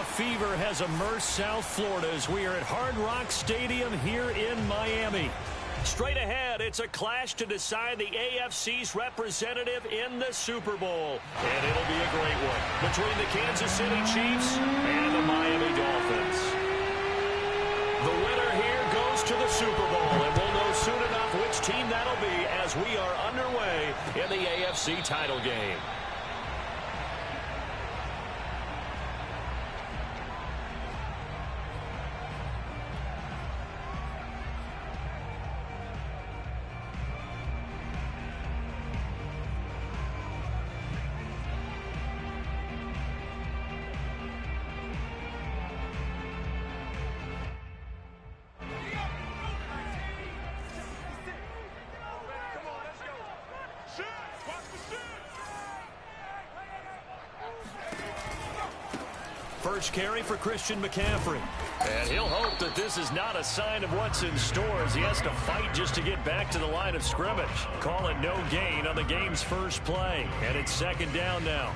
fever has immersed South Florida as we are at Hard Rock Stadium here in Miami. Straight ahead, it's a clash to decide the AFC's representative in the Super Bowl. And it'll be a great one between the Kansas City Chiefs and the Miami Dolphins. The winner here goes to the Super Bowl, and we'll know soon enough which team that'll be as we are underway in the AFC title game. First carry for Christian McCaffrey. And he'll hope that this is not a sign of what's in store as he has to fight just to get back to the line of scrimmage. Call it no gain on the game's first play. And it's second down now.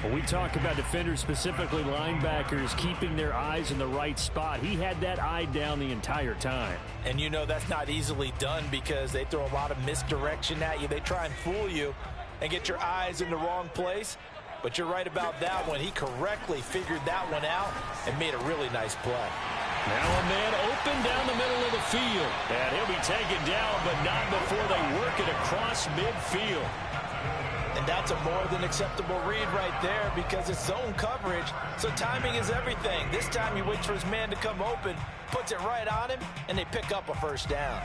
Well, we talk about defenders, specifically linebackers, keeping their eyes in the right spot. He had that eye down the entire time. And you know that's not easily done because they throw a lot of misdirection at you. They try and fool you and get your eyes in the wrong place. But you're right about that one. He correctly figured that one out and made a really nice play. Now a man open down the middle of the field. And he'll be taken down, but not before they work it across midfield. And that's a more than acceptable read right there because it's zone coverage, so timing is everything. This time he waits for his man to come open, puts it right on him, and they pick up a first down.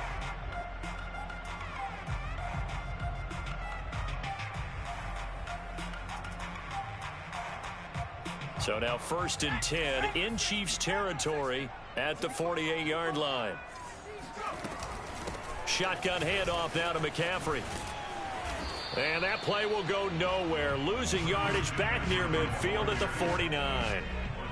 So now 1st and 10 in Chiefs territory at the 48-yard line. Shotgun handoff now to McCaffrey. And that play will go nowhere. Losing yardage back near midfield at the 49.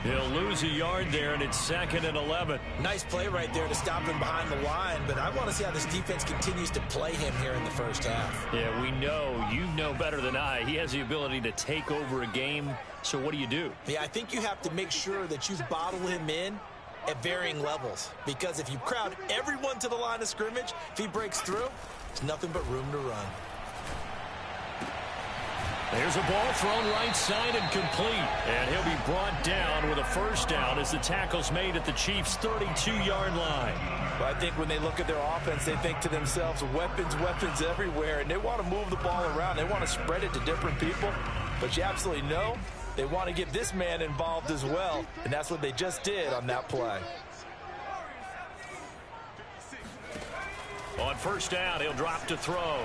He'll lose a yard there, and it's 2nd and 11. Nice play right there to stop him behind the line, but I want to see how this defense continues to play him here in the first half. Yeah, we know. You know better than I. He has the ability to take over a game. So what do you do? Yeah, I think you have to make sure that you bottle him in at varying levels. Because if you crowd everyone to the line of scrimmage, if he breaks through, there's nothing but room to run. There's a ball thrown right side and complete. And he'll be brought down with a first down as the tackle's made at the Chiefs' 32-yard line. Well, I think when they look at their offense, they think to themselves, weapons, weapons everywhere. And they want to move the ball around. They want to spread it to different people. But you absolutely know they want to get this man involved as well. And that's what they just did on that play. On first down, he'll drop to throw.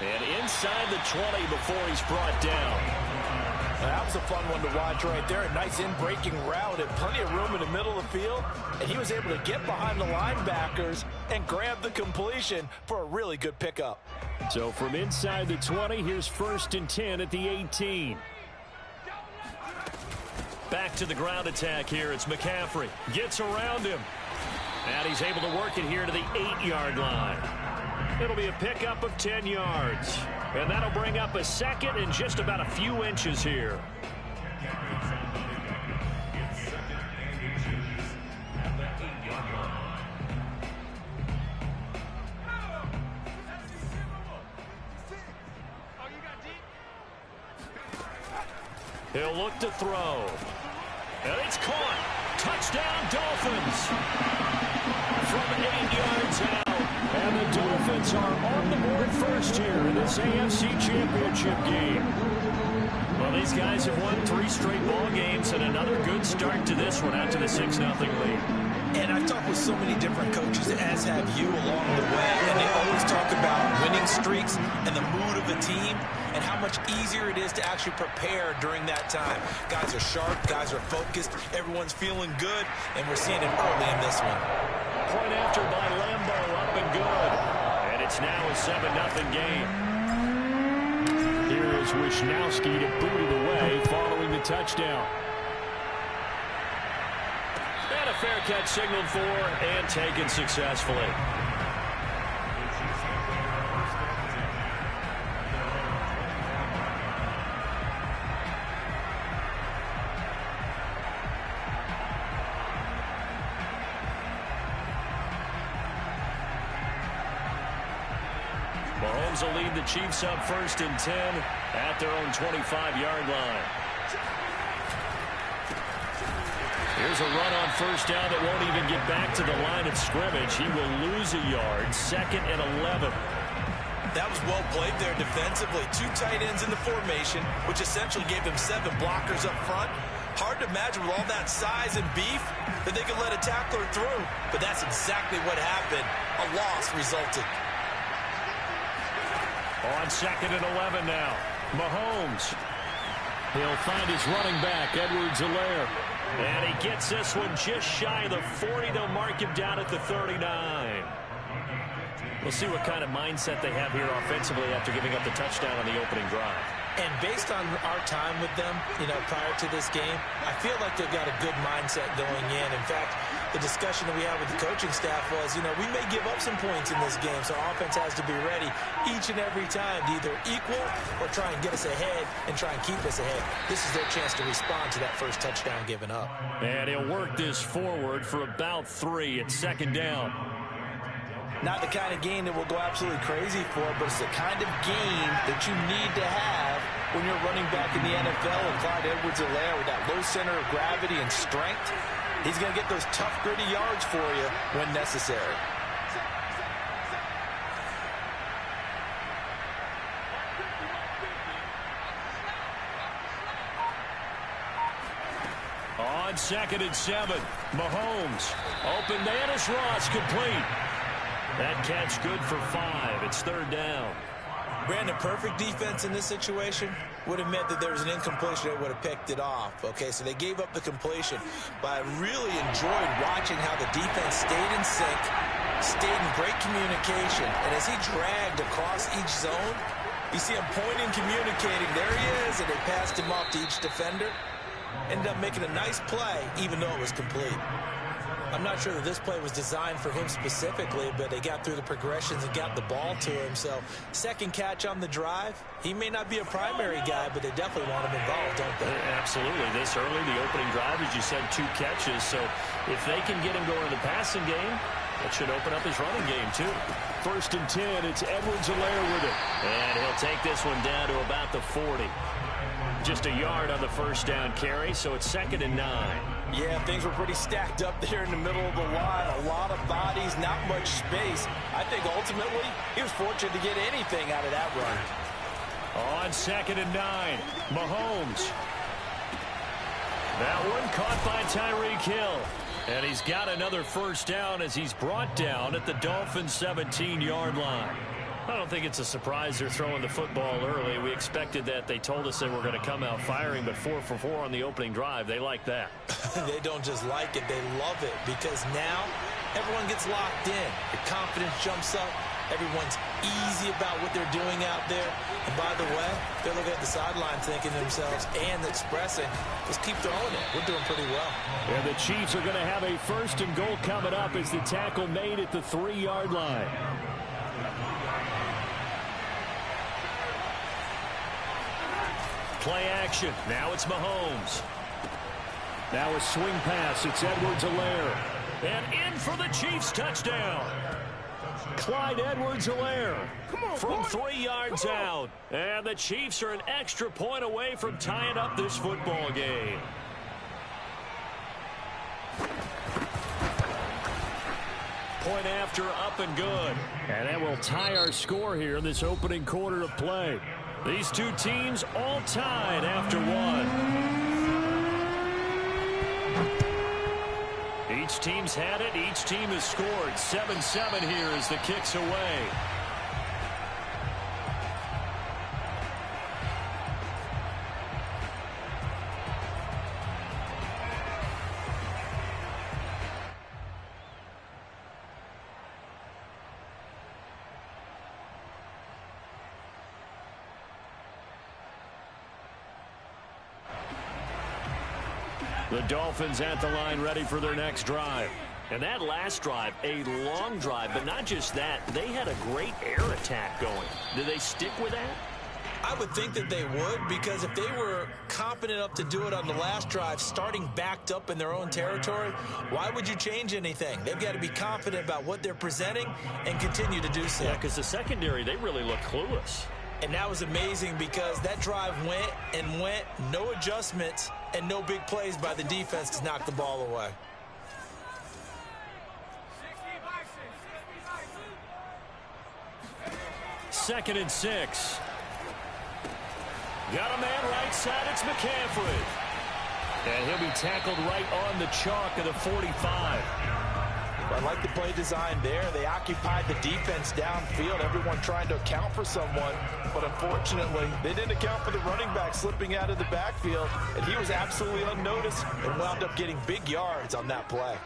And inside the 20 before he's brought down. That was a fun one to watch right there. A nice in-breaking route and plenty of room in the middle of the field. And he was able to get behind the linebackers and grab the completion for a really good pickup. So from inside the 20, here's 1st and 10 at the 18. Back to the ground attack here. It's McCaffrey. Gets around him. And he's able to work it here to the 8-yard line. It'll be a pickup of 10 yards. And that'll bring up a 2nd and just about a few inches here. He'll look to throw. And it's caught. Touchdown, Dolphins. From 8 yards out. And the Dolphins are on the board first here in this AFC Championship game. Well, these guys have won 3 straight ball games and another good start to this one out to the 6-0 lead. And I've talked with so many different coaches, as have you along the way, and they always talk about winning streaks and the mood of the team and how much easier it is to actually prepare during that time. Guys are sharp, guys are focused, everyone's feeling good, and we're seeing it early in this one. Point after by Lambo, up and good. And it's now a 7-0 game. Here is Wisnowski to boot it away following the touchdown. And a fair catch signaled for and taken successfully. Mahomes will lead the Chiefs up 1st and 10 at their own 25-yard line. Here's a run on 1st down that won't even get back to the line of scrimmage. He will lose a yard. 2nd and 11. That was well played there defensively. 2 tight ends in the formation, which essentially gave them 7 blockers up front. Hard to imagine with all that size and beef that they could let a tackler through. But that's exactly what happened. A loss resulted. On 2nd and 11 now. Mahomes. He'll find his running back, Edwards-Helaire. And he gets this one just shy of the 40. They'll mark him down at the 39. We'll see what kind of mindset they have here offensively after giving up the touchdown on the opening drive. And based on our time with them, prior to this game, I feel like they've got a good mindset going in. In fact, the discussion that we had with the coaching staff was, we may give up some points in this game, so our offense has to be ready each and every time to either equal or try and get us ahead and try and keep us ahead. This is their chance to respond to that first touchdown given up. And he'll work this forward for about 3 at 2nd down. Not the kind of game that we'll go absolutely crazy for, but it's the kind of game that you need to have when you're running back in the NFL. And Clyde Edwards-Helaire with that low center of gravity and strength, he's going to get those tough, gritty yards for you when necessary. On 2nd and 7, Mahomes. Open man is Ross, complete. That catch good for 5. It's 3rd down. Brandon, perfect defense in this situation would have meant that there was an incompletion that would have picked it off. Okay, so they gave up the completion. But I really enjoyed watching how the defense stayed in sync, stayed in great communication. And as he dragged across each zone, you see him pointing, communicating. There he is, and they passed him off to each defender. Ended up making a nice play, even though it was complete. I'm not sure that this play was designed for him specifically, but they got through the progressions and got the ball to him. So, second catch on the drive. He may not be a primary guy, but they definitely want him involved, don't they? Absolutely. This early, the opening drive, as you said, 2 catches. So, if they can get him going in the passing game, that should open up his running game, too. 1st and 10, it's Edwards-Helaire with it. And he'll take this one down to about the 40. Just a yard on the 1st down carry, so it's 2nd and 9. Yeah, things were pretty stacked up there in the middle of the line. A lot of bodies, not much space. I think ultimately he was fortunate to get anything out of that run. On 2nd and 9, Mahomes. That one caught by Tyreek Hill. And he's got another 1st down as he's brought down at the Dolphins' 17-yard line. I don't think it's a surprise they're throwing the football early. We expected that. They told us they were going to come out firing, but 4 for 4 on the opening drive. They like that. They don't just like it. They love it because now everyone gets locked in. The confidence jumps up. Everyone's easy about what they're doing out there. And by the way, they're looking at the sideline thinking to themselves and expressing, just keep throwing it. We're doing pretty well. And the Chiefs are going to have a 1st and goal coming up as the tackle made at the 3-yard line. Play action. Now it's Mahomes. Now a swing pass. It's Edwards-Helaire. And in for the Chiefs touchdown. Clyde Edwards-Helaire from 3 yards out. And the Chiefs are an extra point away from tying up this football game. Point after, up and good. And that will tie our score here in this opening quarter of play. These two teams all tied after 1. Each team's had it. Each team has scored. 7-7 here as the kick's away. The Dolphins at the line ready for their next drive. And that last drive, a long drive, but not just that. They had a great air attack going. Do they stick with that? I would think that they would, because if they were competent enough to do it on the last drive, starting backed up in their own territory, why would you change anything? They've got to be confident about what they're presenting and continue to do so. Yeah, because the secondary, they really look clueless. And that was amazing because that drive went and went, no adjustments, and no big plays by the defense to knock the ball away. Second and 6. Got a man right side. It's McCaffrey. And he'll be tackled right on the chalk of the 45. I like the play design there. They occupied the defense downfield, everyone trying to account for someone. But unfortunately, they didn't account for the running back slipping out of the backfield. And he was absolutely unnoticed and wound up getting big yards on that play.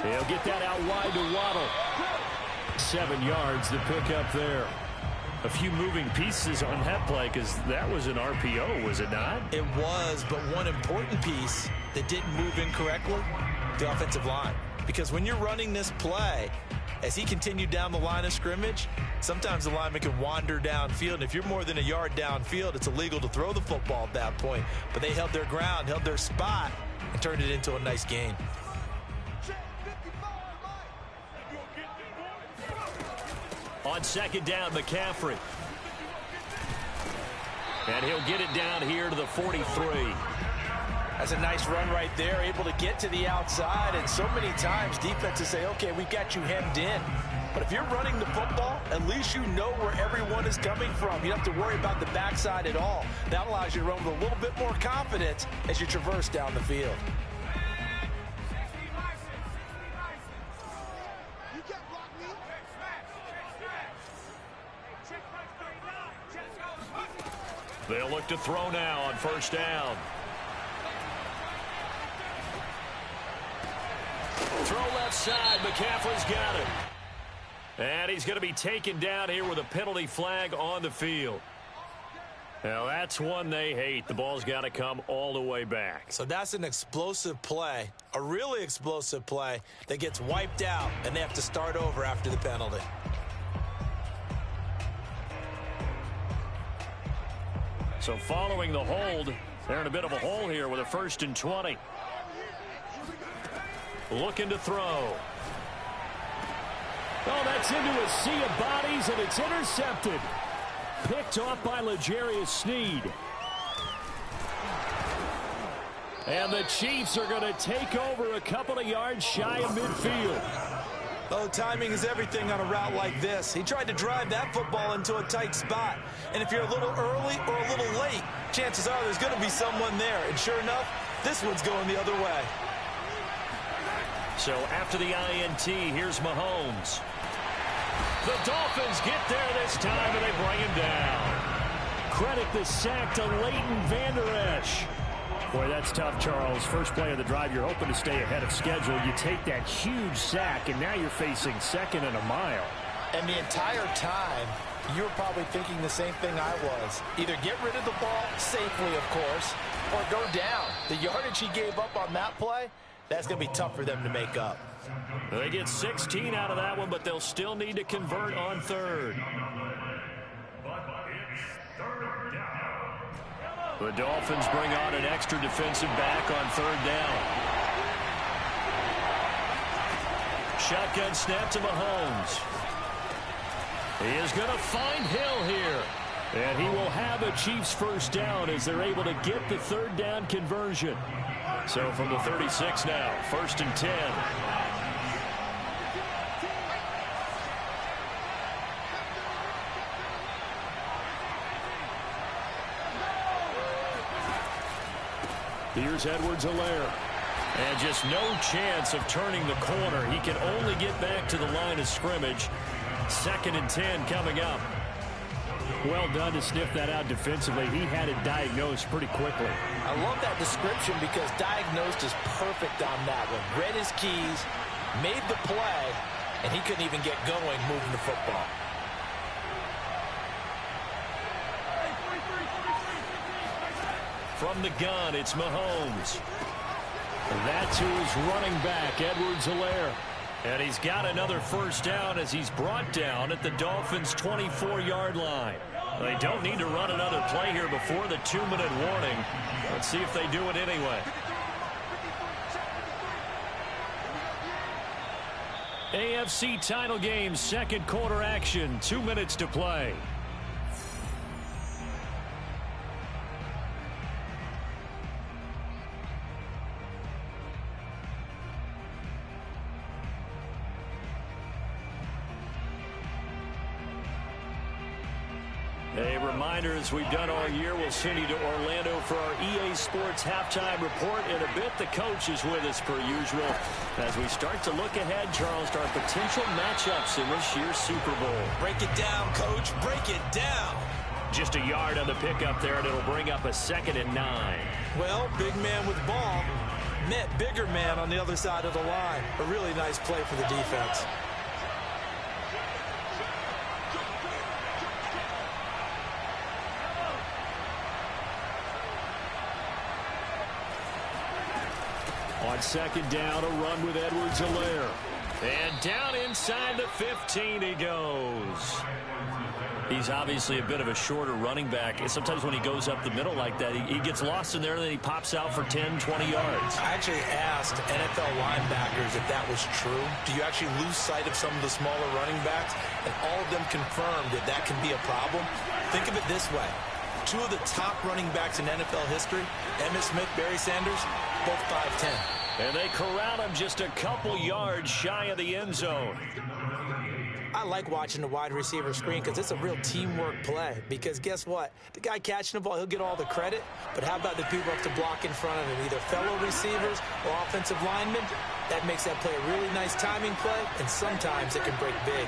He'll get that out wide to Waddle. 7 yards to pick up there. A few moving pieces on that play because that was an RPO, was it not? It was, but one important piece that didn't move incorrectly, the offensive line. Because when you're running this play, as he continued down the line of scrimmage, sometimes the lineman can wander downfield. And if you're more than a yard downfield, it's illegal to throw the football at that point. But they held their ground, held their spot, and turned it into a nice gain. On second down, McCaffrey. And he'll get it down here to the 43. That's a nice run right there, able to get to the outside. And so many times defenses say, okay, we've got you hemmed in. But if you're running the football, at least you know where everyone is coming from. You don't have to worry about the backside at all. That allows you to run with a little bit more confidence as you traverse down the field. They'll look to throw now on first down. Throw left side. McCaffrey's got it. And he's going to be taken down here with a penalty flag on the field. Now, that's one they hate. The ball's got to come all the way back. So that's an explosive play, a really explosive play that gets wiped out, and they have to start over after the penalty. So following the hold, they're in a bit of a hole here with a 1st and 20. Looking to throw. Oh, that's into a sea of bodies, and it's intercepted. Picked off by L'Jarius Sneed. And the Chiefs are going to take over a couple of yards shy of midfield. Oh, timing is everything on a route like this. He tried to drive that football into a tight spot. And if you're a little early or a little late, chances are there's going to be someone there. And sure enough, this one's going the other way. So after the INT, here's Mahomes. The Dolphins get there this time, and they bring him down. Credit the sack to Leighton Vander Esch. Boy, that's tough, Charles. First play of the drive, you're hoping to stay ahead of schedule. You take that huge sack, and now you're facing 2nd and a mile. And the entire time, you were probably thinking the same thing I was. Either get rid of the ball safely, of course, or go down. The yardage he gave up on that play, that's going to be tough for them to make up. They get 16 out of that one, but they'll still need to convert on 3rd. The Dolphins bring on an extra defensive back on 3rd down. Shotgun snap to Mahomes. He is going to find Hill here. And he will have a Chiefs 1st down as they're able to get the 3rd down conversion. So from the 36 now, 1st and 10. Here's Edwards-Helaire. And just no chance of turning the corner. He can only get back to the line of scrimmage. 2nd and 10 coming up. Well done to sniff that out defensively. He had it diagnosed pretty quickly. I love that description because diagnosed is perfect on that one. Read his keys, made the play, and he couldn't even get going moving the football. From the gun, it's Mahomes. That's who's running back, Edwards-Helaire. And he's got another first down as he's brought down at the Dolphins' 24-yard line. They don't need to run another play here before the 2-minute warning. Let's see if they do it anyway. AFC title game, second quarter action, 2 minutes to play. A reminder, as we've done all year, we'll send you to Orlando for our EA Sports halftime report. In a bit, the coach is with us per usual. As we start to look ahead, Charles, to our potential matchups in this year's Super Bowl. Break it down, Coach. Break it down. Just a yard on the pickup there, and it'll bring up a 2nd and 9. Well, big man with ball met bigger man on the other side of the line. A really nice play for the defense. On 2nd down, a run with Edwards-Helaire. And down inside the 15 he goes. He's obviously a bit of a shorter running back. And sometimes when he goes up the middle like that, he gets lost in there, and then he pops out for 10, 20 yards. I actually asked NFL linebackers if that was true. Do you actually lose sight of some of the smaller running backs? And all of them confirmed that that can be a problem. Think of it this way. 2 of the top running backs in NFL history, Emmitt Smith, Barry Sanders, both 5'10". And they corral him just a couple yards shy of the end zone. I like watching the wide receiver screen because it's a real teamwork play. Because guess what? The guy catching the ball, he'll get all the credit. But how about the people up to block in front of him? Either fellow receivers or offensive linemen. That makes that play a really nice timing play. And sometimes it can break big.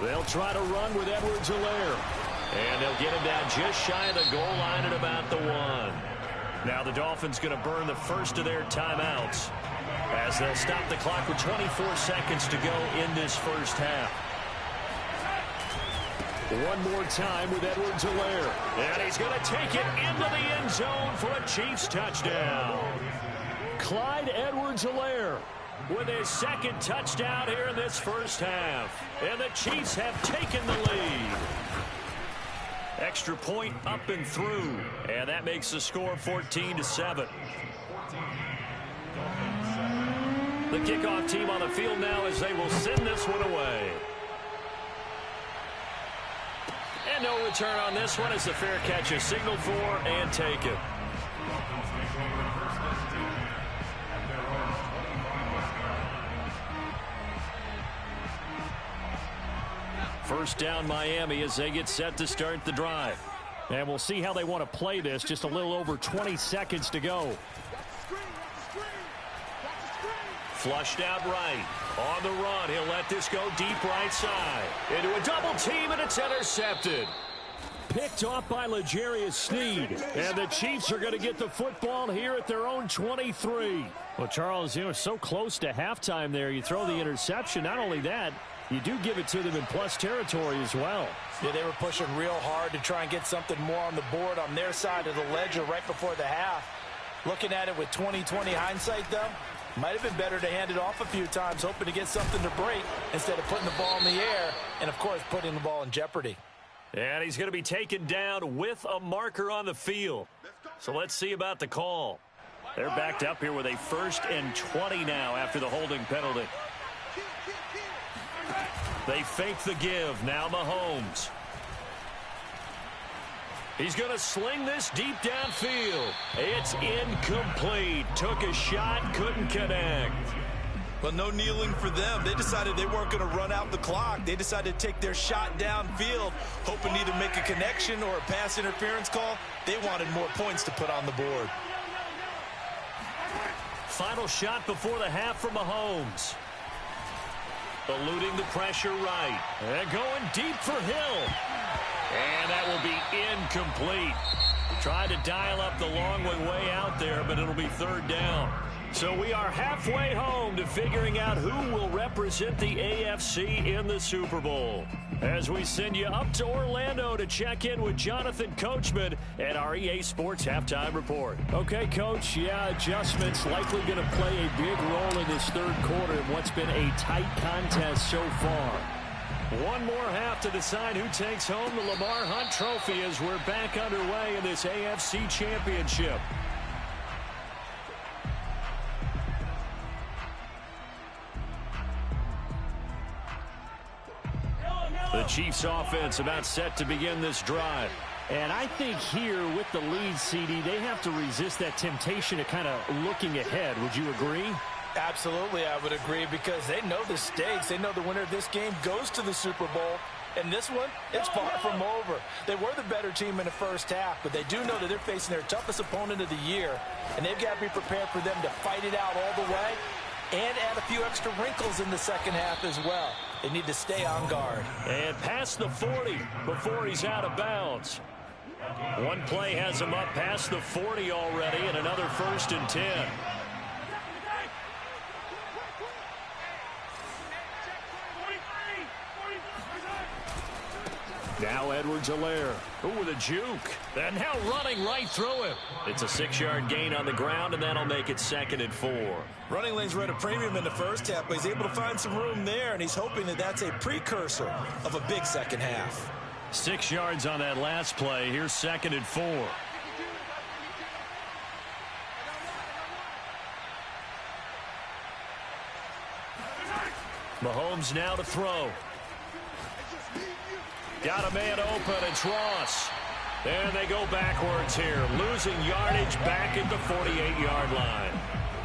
They'll try to run with Edwards-Helaire. And they'll get him down just shy of the goal line at about the 1. Now the Dolphins going to burn the first of their timeouts as they'll stop the clock with 24 seconds to go in this first half. One more time with Edwards-Helaire. And he's going to take it into the end zone for a Chiefs touchdown. Clyde Edwards-Helaire with his 2nd touchdown here in this first half. And the Chiefs have taken the lead. Extra point up and through. And that makes the score 14-7. The kickoff team on the field now as they will send this one away. And no return on this one as the fair catch is signaled for and taken. First down Miami as they get set to start the drive. And we'll see how they want to play this. Just a little over 20 seconds to go. Flushed out right. On the run, he'll let this go deep right side. Into a double team, and it's intercepted. Picked off by L'Jarius Sneed. And the Chiefs are going to get the football here at their own 23. Well, Charles, so close to halftime there. You throw the interception. Not only that, you do give it to them in plus territory as well. Yeah, they were pushing real hard to try and get something more on the board on their side of the ledger right before the half. Looking at it with 20/20 hindsight, though, might have been better to hand it off a few times, hoping to get something to break instead of putting the ball in the air and, of course, putting the ball in jeopardy. And he's going to be taken down with a marker on the field. So let's see about the call. They're backed up here with a 1st and 20 now after the holding penalty. They fake the give. Now Mahomes. He's going to sling this deep downfield. It's incomplete. Took a shot, couldn't connect. Well, no kneeling for them. They decided they weren't going to run out the clock. They decided to take their shot downfield, hoping either make a connection or a pass interference call. They wanted more points to put on the board. Final shot before the half for Mahomes. Eluding the pressure right. And going deep for Hill. And that will be incomplete. Tried to dial up the long way out there, but it'll be 3rd down. So we are halfway home to figuring out who will represent the AFC in the Super Bowl. As we send you up to Orlando to check in with Jonathan Coachman at our EA Sports Halftime Report. Okay, Coach, adjustments likely going to play a big role in this third quarter in what's been a tight contest so far. One more half to decide who takes home the Lamar Hunt Trophy as we're back underway in this AFC Championship. The Chiefs offense about set to begin this drive. And I think here with the lead, CD, they have to resist that temptation of kind of looking ahead. Would you agree? Absolutely, I would agree, because they know the stakes. They know the winner of this game goes to the Super Bowl. And this one, it's far from over. They were the better team in the first half, but they do know that they're facing their toughest opponent of the year, and they've got to be prepared for them to fight it out all the way and add a few extra wrinkles in the second half as well. They need to stay on guard. And past the 40 before he's out of bounds. One play has him up past the 40 already, and another 1st and 10. Now Edwards-Helaire. Ooh, with a juke. And now running right through him. It's a 6-yard gain on the ground, and that'll make it 2nd and 4. Running lanes were at a premium in the first half, but he's able to find some room there, and he's hoping that that's a precursor of a big second half. 6 yards on that last play. Here's 2nd and 4. Mahomes now to throw. Got a man open. It's Ross. And they go backwards here. Losing yardage back at the 48-yard line.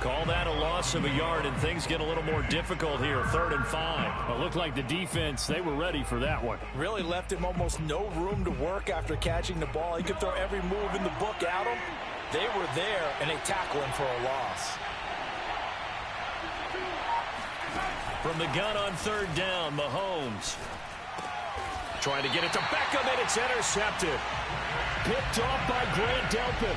Call that a loss of a yard, and things get a little more difficult here. 3rd and 5. It looked like the defense, they were ready for that one. Really left him almost no room to work after catching the ball. He could throw every move in the book at him. They were there, and they tackle him for a loss. From the gun on 3rd down, Mahomes. Trying to get it to Beckham, and it's intercepted. Picked off by Grant Delpit.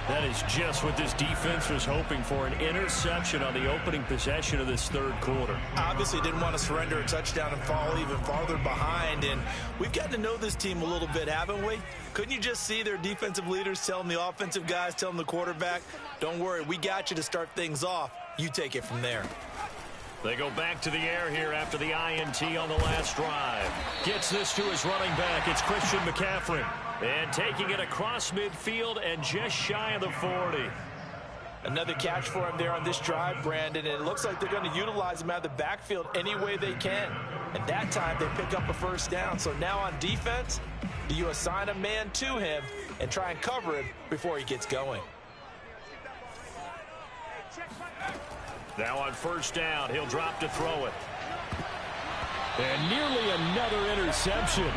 That is just what this defense was hoping for, an interception on the opening possession of this third quarter. Obviously didn't want to surrender a touchdown and fall even farther behind, and we've gotten to know this team a little bit, haven't we? Couldn't you just see their defensive leaders telling the offensive guys, telling the quarterback, don't worry, we got you to start things off. You take it from there. They go back to the air here after the INT on the last drive. Gets this to his running back. It's Christian McCaffrey. And taking it across midfield and just shy of the 40. Another catch for him there on this drive, Brandon. And it looks like they're going to utilize him out of the backfield any way they can. And that time they pick up a 1st down. So now on defense, do you assign a man to him and try and cover him before he gets going? Now on 1st down, he'll drop to throw it. And nearly another interception.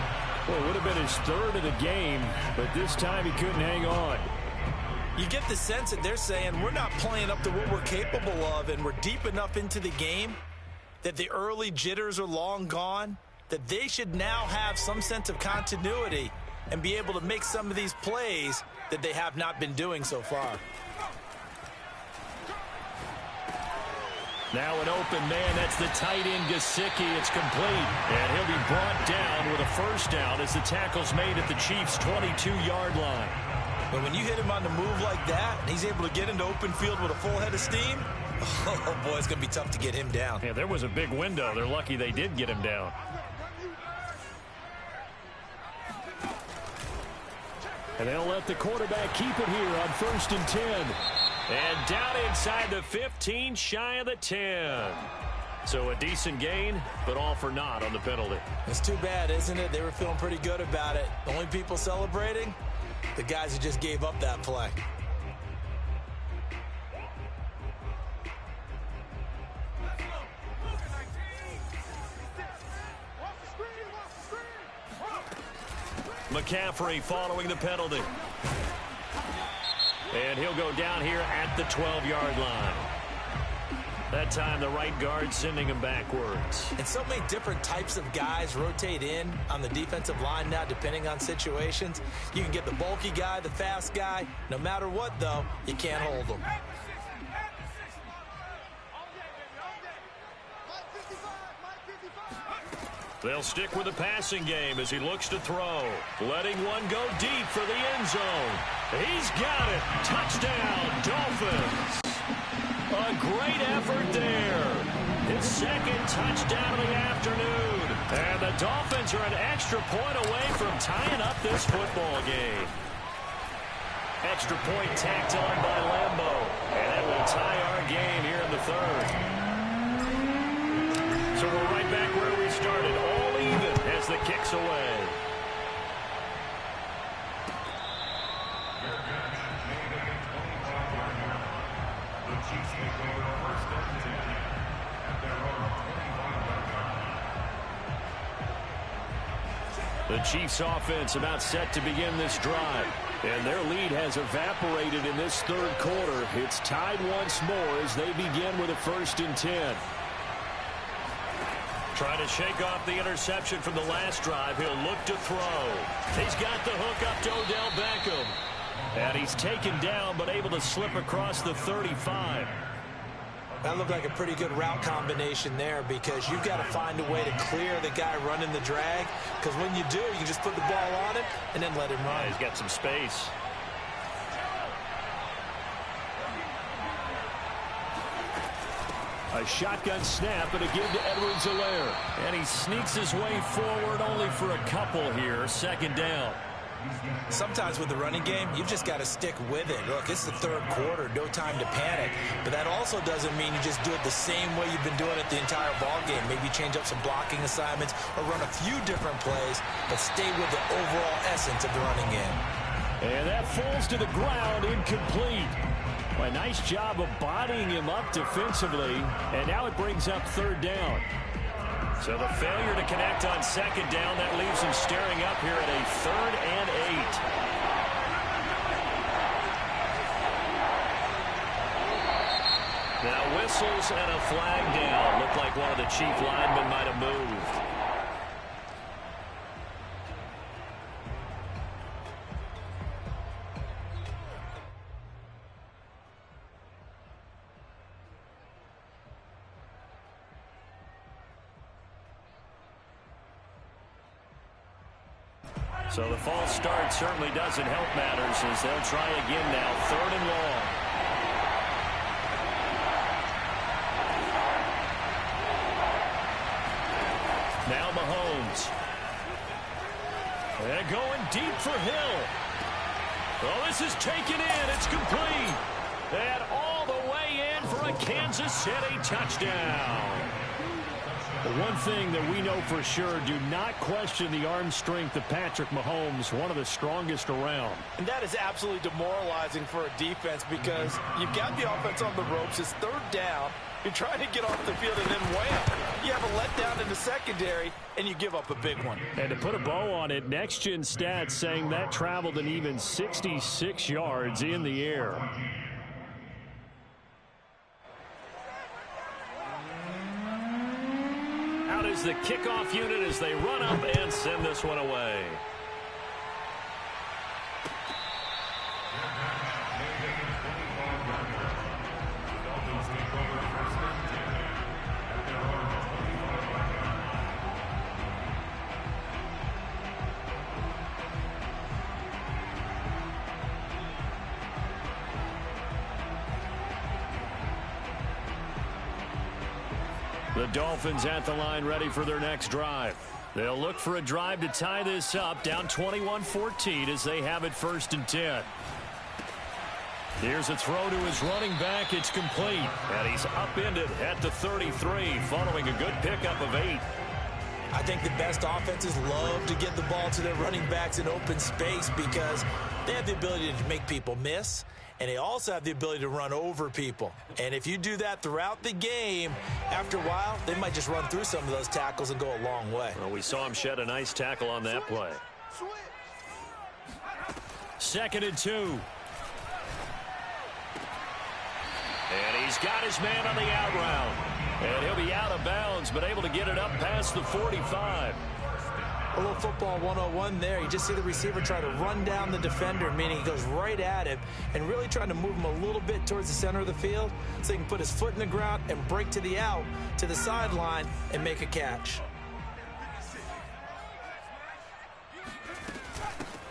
Well, it would have been his 3rd of the game, but this time he couldn't hang on. You get the sense that they're saying we're not playing up to what we're capable of, and we're deep enough into the game that the early jitters are long gone, that they should now have some sense of continuity and be able to make some of these plays that they have not been doing so far. Now an open man, that's the tight end Gesicki. It's complete, and he'll be brought down with a 1st down as the tackle's made at the Chiefs' 22-yard line. But when you hit him on the move like that, and he's able to get into open field with a full head of steam, oh boy, it's going to be tough to get him down. Yeah, there was a big window. They're lucky they did get him down. And they'll let the quarterback keep it here on 1st and 10. And down inside the 15, shy of the 10. So a decent gain, but all for naught on the penalty. It's too bad, isn't it? They were feeling pretty good about it. The only people celebrating, the guys who just gave up that play. McCaffrey following the penalty. And he'll go down here at the 12-yard line. That time the right guard sending him backwards. And so many different types of guys rotate in on the defensive line now depending on situations. You can get the bulky guy, the fast guy. No matter what, though, you can't hold them. They'll stick with the passing game as he looks to throw. Letting one go deep for the end zone. He's got it. Touchdown, Dolphins. A great effort there. His second touchdown of the afternoon. And the Dolphins are an extra point away from tying up this football game. Extra point tacked on by Lambeau. And it will tie our game here in the third. So we're right back where we started. All even as the kick's away. The Chiefs offense about set to begin this drive. And their lead has evaporated in this third quarter. It's tied once more as they begin with a 1st and 10. Trying to shake off the interception from the last drive. He'll look to throw. He's got the hook up to Odell Beckham. And he's taken down but able to slip across the 35. That looked like a pretty good route combination there because you've got to find a way to clear the guy running the drag. Because when you do, you can just put the ball on him and then let him run. Yeah, he's got some space. A shotgun snap and a give to Edwards-Helaire. And he sneaks his way forward only for a couple here. 2nd down. Sometimes with the running game, you've just got to stick with it. Look, it's the third quarter, no time to panic. But that also doesn't mean you just do it the same way you've been doing it the entire ball game. Maybe change up some blocking assignments or run a few different plays, but stay with the overall essence of the running game. And that falls to the ground, incomplete. A nice job of bodying him up defensively, and now it brings up 3rd down. So the failure to connect on 2nd down, that leaves him staring up here at a 3rd and 8. Now whistles and a flag down. Looked like one of the Chief linemen might have moved. So the false start certainly doesn't help matters as they'll try again now. 3rd and long. Now Mahomes. And going deep for Hill. Oh, this is taken in. It's complete. And all the way in for a Kansas City touchdown. The one thing that we know for sure, do not question the arm strength of Patrick Mahomes, one of the strongest around. And that is absolutely demoralizing for a defense because you've got the offense on the ropes. It's 3rd down. You're trying to get off the field and then wham. You have a letdown in the secondary and you give up a big one. And to put a bow on it, Next Gen Stats saying that traveled an even 66 yards in the air. Out is the kickoff unit as they run up and send this one away. The Dolphins at the line ready for their next drive. They'll look for a drive to tie this up, down 21-14 as they have it 1st and 10. Here's a throw to his running back. It's complete. And he's upended at the 33 following a good pickup of 8. I think the best offenses love to get the ball to their running backs in open space because they have the ability to make people miss, and they also have the ability to run over people. And if you do that throughout the game, after a while, they might just run through some of those tackles and go a long way. Well, we saw him shed a nice tackle on that play. 2nd and 2. And he's got his man on the out route. And he'll be out of bounds, but able to get it up past the 45. A little football 101 there. You just see the receiver try to run down the defender, meaning he goes right at him and really trying to move him a little bit towards the center of the field so he can put his foot in the ground and break to the out, to the sideline, and make a catch.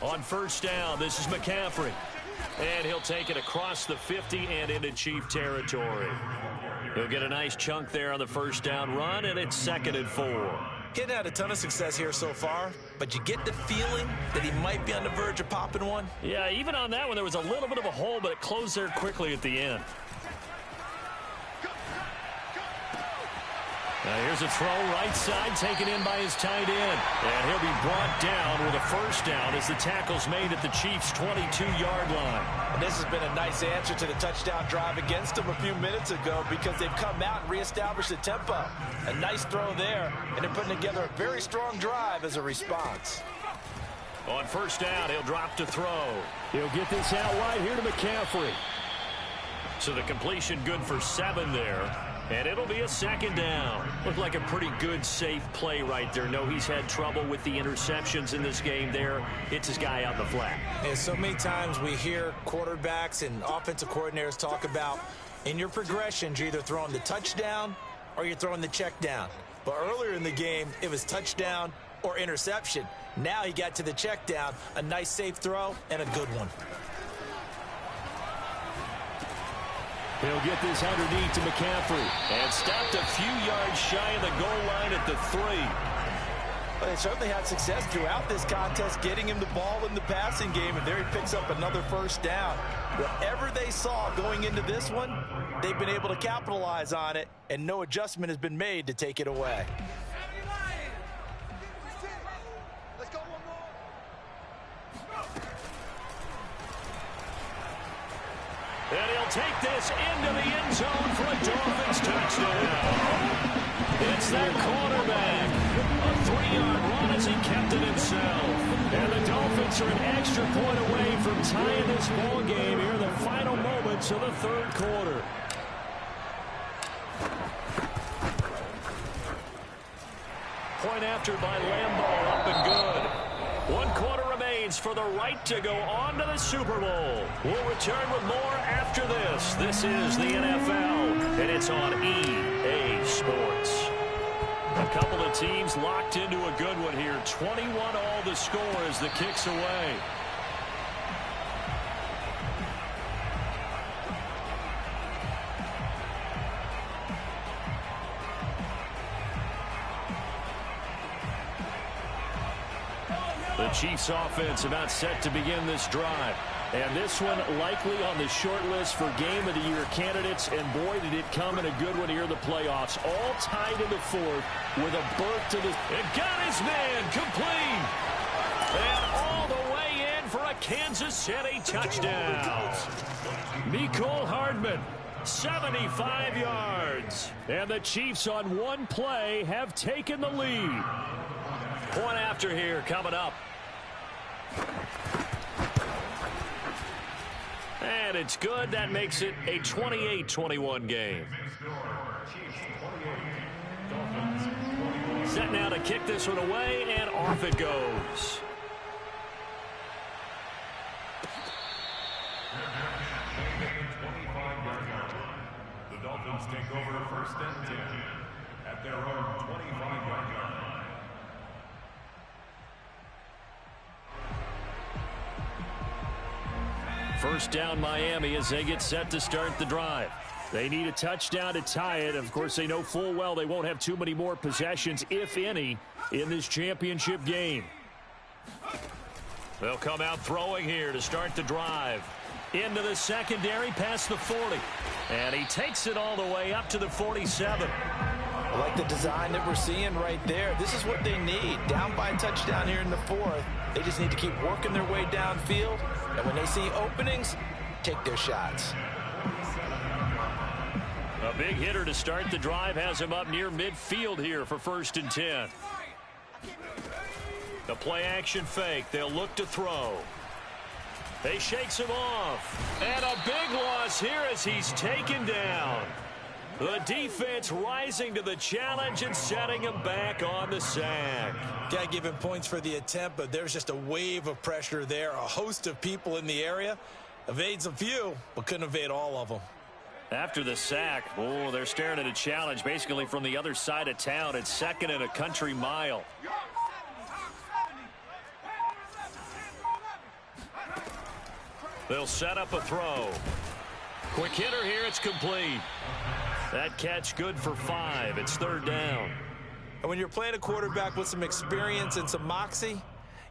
On first down, this is McCaffrey. And he'll take it across the 50 and into Chief territory. He'll get a nice chunk there on the first down run, and it's 2nd and 4. He hadn't had a ton of success here so far, but you get the feeling that he might be on the verge of popping one. Yeah, even on that one, there was a little bit of a hole, but it closed there quickly at the end. Now here's a throw right side taken in by his tight end. And he'll be brought down with a first down as the tackle's made at the Chiefs' 22-yard line. And this has been a nice answer to the touchdown drive against them a few minutes ago because they've come out and reestablished the tempo. A nice throw there, and they're putting together a very strong drive as a response. On first down, he'll drop to throw. He'll get this out right here to McCaffrey. So the completion good for 7 there. And it'll be a 2nd down. Looked like a pretty good, safe play right there. No, he's had trouble with the interceptions in this game there. Hits his guy out in the flat. And so many times we hear quarterbacks and offensive coordinators talk about in your progressions, you're either throwing the touchdown or you're throwing the check down. But earlier in the game, it was touchdown or interception. Now he got to the check down, a nice safe throw and a good one. He'll get this underneath to McCaffrey. And stopped a few yards shy of the goal line at the 3. Well, they certainly had success throughout this contest, getting him the ball in the passing game, and there he picks up another first down. Whatever they saw going into this one, they've been able to capitalize on it, and no adjustment has been made to take it away. And he'll take this into the end zone for a Dolphins touchdown. It's their quarterback. A 3-yard run as he kept it himself. And the Dolphins are an extra point away from tying this ball game here in the final moments of the 3rd quarter. Point after by Lambeau, up and good. 1 quarter remains for the right to go on to the Super Bowl. We'll return with more after this. This is the NFL, and it's on EA Sports. A couple of teams locked into a good one here. 21 all the score as the kick's away. The Chiefs offense about set to begin this drive. And this one likely on the short list for Game of the Year candidates. And boy, did it come in a good one here in the playoffs. All tied in the 4th with a berth to the... And got his man complete. And all the way in for a Kansas City touchdown. Mecole Hardman, 75 yards. And the Chiefs on one play have taken the lead. Point after here coming up. And it's good. That makes it a 28-21 game. Set now to kick this one away, and off it goes. The Dolphins take over 1st and 10 at their own 25-yard line. First down Miami as they get set to start the drive. They need a touchdown to tie it. Of course, they know full well they won't have too many more possessions, if any, in this championship game. They'll come out throwing here to start the drive. Into the secondary past the 40. And he takes it all the way up to the 47. I like the design that we're seeing right there. This is what they need. Down by a touchdown here in the 4th. They just need to keep working their way downfield. And when they see openings, take their shots. A big hitter to start the drive has him up near midfield here for 1st and 10. The play action fake. They'll look to throw. He shakes him off. And a big loss here as he's taken down. The defense rising to the challenge and setting him back on the sack. Got to give him points for the attempt, but there's just a wave of pressure there. A host of people in the area. Evades a few, but couldn't evade all of them. After the sack, oh, they're staring at a challenge basically from the other side of town. It's 2nd and a country mile. They'll set up a throw. Quick hitter here. It's complete. That catch good for 5. It's 3rd down. And when you're playing a quarterback with some experience and some moxie,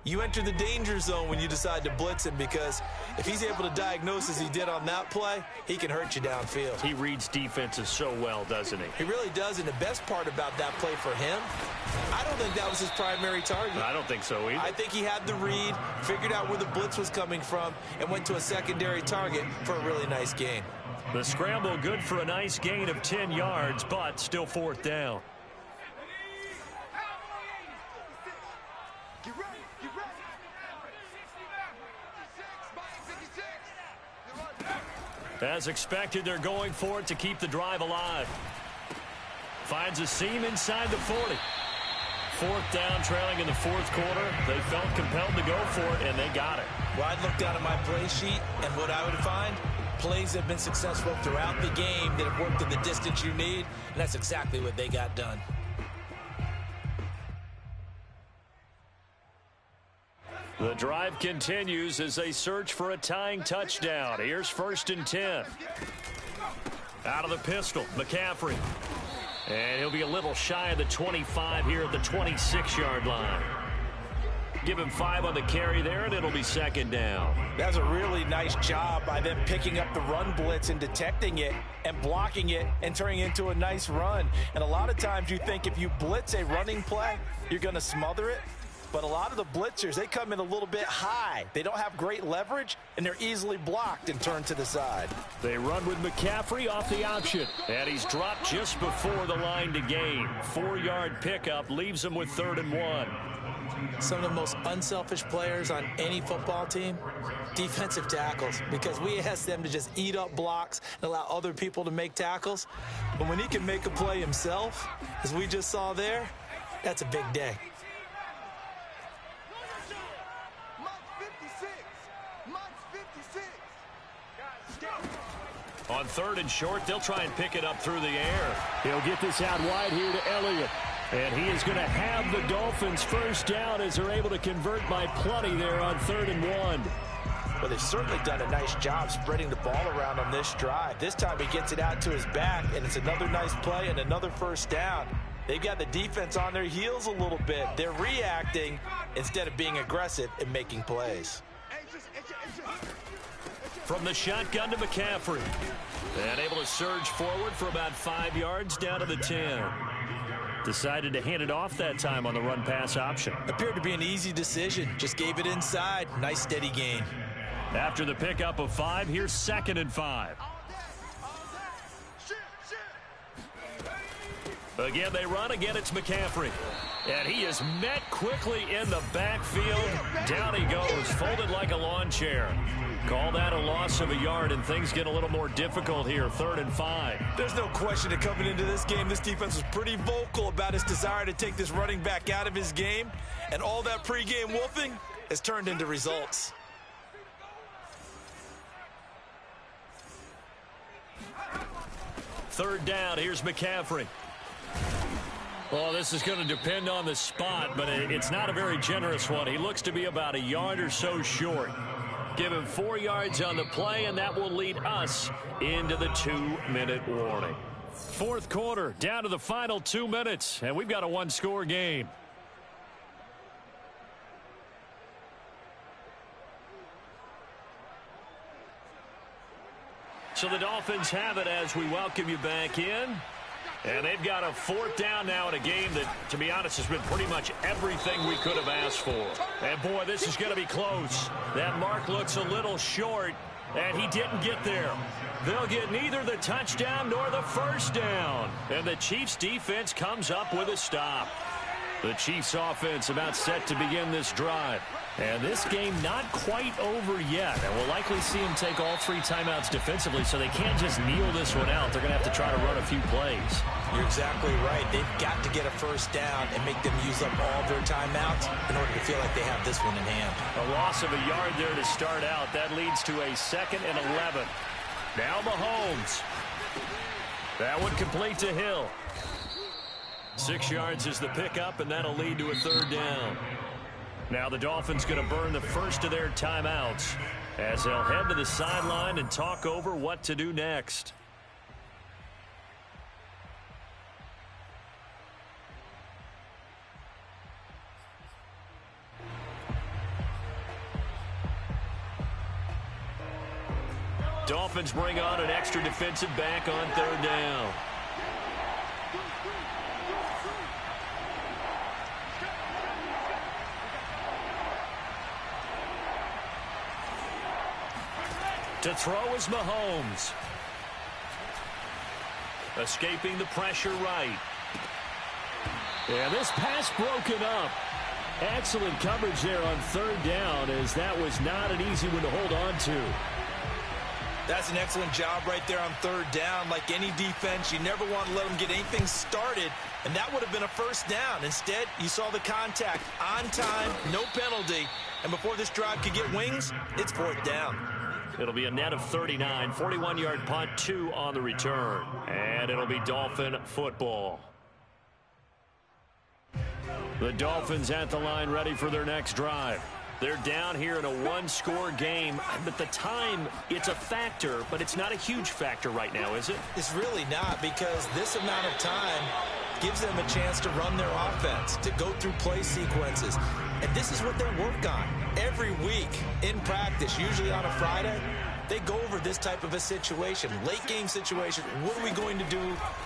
you enter the danger zone when you decide to blitz him, because if he's able to diagnose as he did on that play, he can hurt you downfield. He reads defenses so well, doesn't he? He really does, and the best part about that play for him, I don't think that was his primary target. I don't think so either. I think he had the read, figured out where the blitz was coming from, and went to a secondary target for a really nice gain. The scramble good for a nice gain of 10 yards, but still 4th down. As expected, they're going for it to keep the drive alive. Finds a seam inside the 40. 4th down, trailing in the 4th quarter. They felt compelled to go for it, and they got it. Well, I'd look down at my play sheet, and what I would find, plays have been successful throughout the game that have worked in the distance you need, and that's exactly what they got done. The drive continues as they search for a tying touchdown. Here's 1st and 10. Out of the pistol, McCaffrey. And he'll be a little shy of the 25 here at the 26-yard line. Give him 5 on the carry there, and it'll be 2nd down. That's a really nice job by them picking up the run blitz and detecting it and blocking it and turning it into a nice run. And a lot of times you think if you blitz a running play, you're going to smother it. But a lot of the blitzers, they come in a little bit high. They don't have great leverage, and they're easily blocked and turned to the side. They run with McCaffrey off the option. And he's dropped just before the line to gain. 4-yard pickup leaves him with 3rd and 1. Some of the most unselfish players on any football team, defensive tackles, because we ask them to just eat up blocks and allow other people to make tackles. But when he can make a play himself, as we just saw there, that's a big day. On 3rd and short, they'll try and pick it up through the air. He'll get this out wide here to Elliott. And he is going to have the Dolphins 1st down as they're able to convert by plenty there on 3rd and 1. Well, they've certainly done a nice job spreading the ball around on this drive. This time he gets it out to his back, and it's another nice play and another 1st down. They've got the defense on their heels a little bit. They're reacting instead of being aggressive and making plays. From the shotgun to McCaffrey. And able to surge forward for about 5 yards down to the 10. Decided to hand it off that time on the run-pass option. Appeared to be an easy decision. Just gave it inside. Nice steady gain. After the pickup of 5, here's 2nd and 5. Again, they run. Again, it's McCaffrey. And he is met quickly in the backfield. Down he goes, folded like a lawn chair. Call that a loss of a yard, and things get a little more difficult here. 3rd and 5. There's no question that coming into this game, this defense was pretty vocal about its desire to take this running back out of his game. And all that pregame wolfing has turned into results. Third down, here's McCaffrey. Well, this is going to depend on the spot, but it's not a very generous one. He looks to be about a yard or so short. Give him 4 yards on the play, and that will lead us into the 2-minute warning. Fourth quarter, down to the final 2 minutes, and we've got a one-score game. So the Dolphins have it as we welcome you back in. And they've got a 4th down now in a game that, to be honest, has been pretty much everything we could have asked for. And, boy, this is going to be close. That mark looks a little short, and he didn't get there. They'll get neither the touchdown nor the first down. And the Chiefs' defense comes up with a stop. The Chiefs' offense about set to begin this drive. And this game not quite over yet. And we'll likely see him take all 3 timeouts defensively, so they can't just kneel this one out. They're going to have to try to run a few plays. You're exactly right. They've got to get a first down and make them use up all their timeouts in order to feel like they have this one in hand. A loss of a yard there to start out. That leads to a 2nd and 11. Now Mahomes. That one complete to Hill. 6 yards is the pickup, and that'll lead to a 3rd down. Now the Dolphins going to burn the first of their timeouts as they'll head to the sideline and talk over what to do next. Dolphins bring on an extra defensive back on 3rd down. To throw is Mahomes. Escaping the pressure right. Yeah, this pass broken up. Excellent coverage there on 3rd down, as that was not an easy one to hold on to. That's an excellent job right there on 3rd down. Like any defense, you never want to let them get anything started, and that would have been a 1st down. Instead, you saw the contact on time, no penalty, and before this drive could get wings, it's 4th down. It'll be a net of 39, 41-yard punt, 2 on the return, and it'll be Dolphin football. The Dolphins at the line ready for their next drive. They're down here in a 1-score game, but the time, it's a factor, but it's not a huge factor right now, is it? It's really not, because this amount of time gives them a chance to run their offense, to go through play sequences. And this is what they work on every week in practice, usually on a Friday. They go over this type of a situation, late game situation. What are we going to do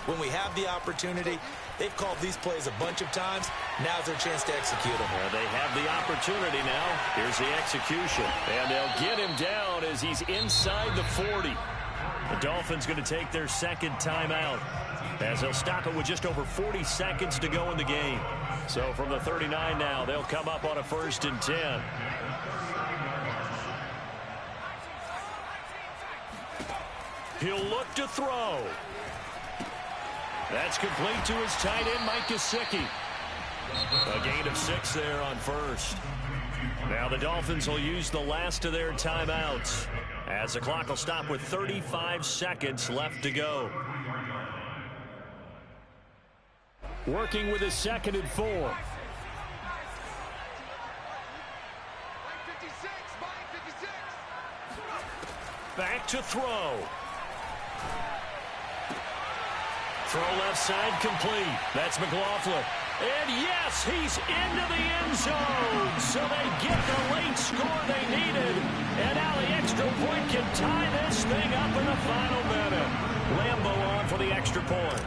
when we have the opportunity? They've called these plays a bunch of times. Now's their chance to execute them. Well, they have the opportunity now. Here's the execution. And they'll get him down as he's inside the 40. The Dolphins going to take their 2nd timeout, as they'll stop it with just over 40 seconds to go in the game. So from the 39 now, they'll come up on a 1st and 10. He'll look to throw. That's complete to his tight end, Mike Gesicki. A gain of 6 there on 1st. Now the Dolphins will use the last of their timeouts, as the clock will stop with 35 seconds left to go. Working with a 2nd and 4. Back to throw. Throw left side complete. That's McLaughlin. And yes, he's into the end zone. So they get the late score they needed. And now the extra point can tie this thing up in the final minute. Lambeau on for the extra point.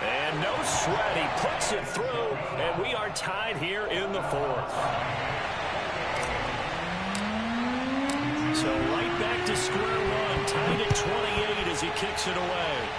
And no sweat. He puts it through. And we are tied here in the 4th. So right back to square one, tied at 28 as he kicks it away.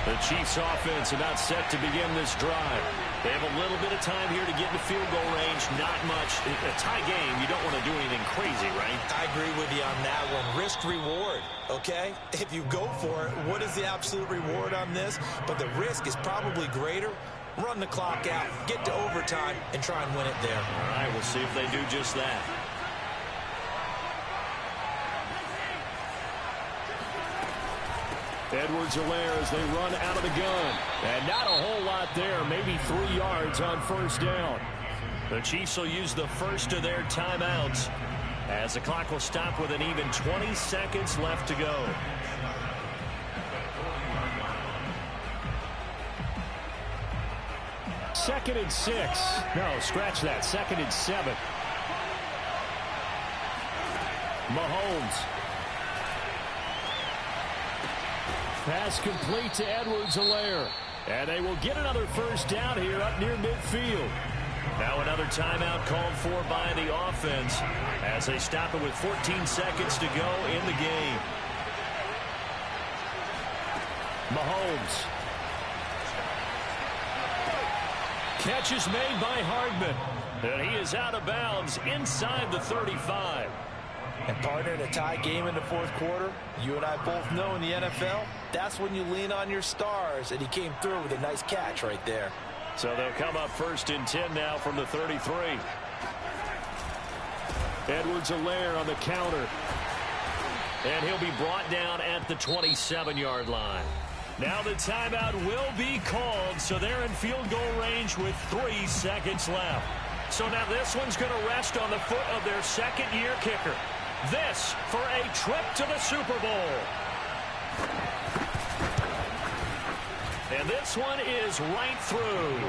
The Chiefs offense about set to begin this drive. They have a little bit of time here to get in the field goal range. Not much. A tie game, you don't want to do anything crazy, right? I agree with you on that one. Risk-reward, okay? If you go for it, what is the absolute reward on this? But the risk is probably greater. Run the clock out, get to overtime, and try and win it there. All right, we'll see if they do just that. Edwards-Helaire as they run out of the gun. And not a whole lot there, maybe 3 yards on 1st down. The Chiefs will use the first of their timeouts, as the clock will stop with an even 20 seconds left to go. Second and 6. No, scratch that. 2nd and 7. Mahomes. Pass complete to Edwards-Helaire. And they will get another 1st down here up near midfield. Now another timeout called for by the offense, as they stop it with 14 seconds to go in the game. Mahomes. Catch is made by Hardman. And he is out of bounds inside the 35. And partner, in a tie game in the fourth quarter, you and I both know in the NFL, that's when you lean on your stars, and he came through with a nice catch right there. So they'll come up 1st and 10 now from the 33. Edwards-Helaire on the counter. And he'll be brought down at the 27-yard line. Now the timeout will be called, so they're in field goal range with 3 seconds left. So now this one's going to rest on the foot of their second-year kicker. This for a trip to the Super Bowl. And this one is right through.